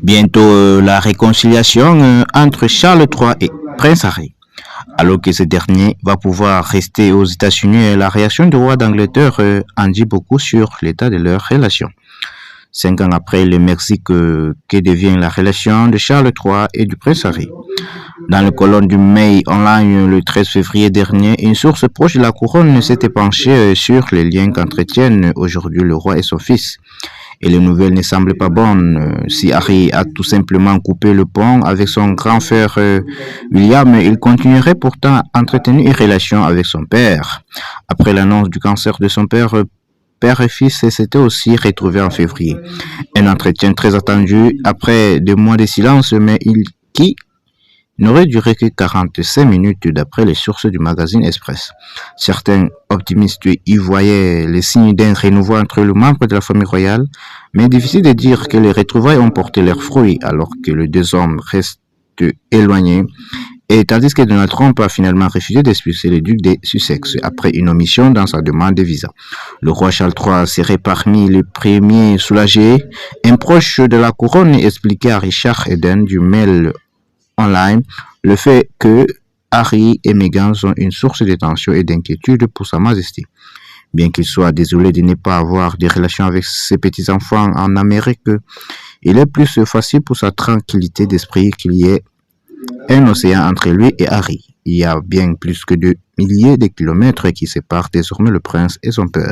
Bientôt la réconciliation entre Charles III et Prince Harry. Alors que ce dernier va pouvoir rester aux États-Unis, la réaction du roi d'Angleterre en dit beaucoup sur l'état de leur relation. 5 ans après le Mexique, que devient la relation de Charles III et du prince Harry? Dans le colonne du Mail Online le 13 février dernier, une source proche de la couronne s'était penchée sur les liens qu'entretiennent aujourd'hui le roi et son fils. Et les nouvelles ne semblent pas bonnes. Si Harry a tout simplement coupé le pont avec son grand frère William, il continuerait pourtant à entretenir une relation avec son père. Après l'annonce du cancer de son père, père et fils s'étaient aussi retrouvés en février. Un entretien très attendu après 2 mois de silence, mais qui n'aurait duré que 45 minutes d'après les sources du magazine Express. Certains optimistes y voyaient les signes d'un renouveau entre les membres de la famille royale, mais difficile de dire que les retrouvailles ont porté leurs fruits alors que les deux hommes restent éloignés, et tandis que Donald Trump a finalement refusé d'expulser le duc de Sussex après une omission dans sa demande de visa. Le roi Charles III serait parmi les premiers soulagés. Un proche de la couronne expliquait à Richard Eden du Mail Online le fait que Harry et Meghan sont une source de tension et d'inquiétude pour Sa Majesté. Bien qu'il soit désolé de ne pas avoir de relations avec ses petits-enfants en Amérique, il est plus facile pour sa tranquillité d'esprit qu'il y ait un océan entre lui et Harry. Il y a bien plus que 2 milliers de kilomètres qui séparent désormais le prince et son père.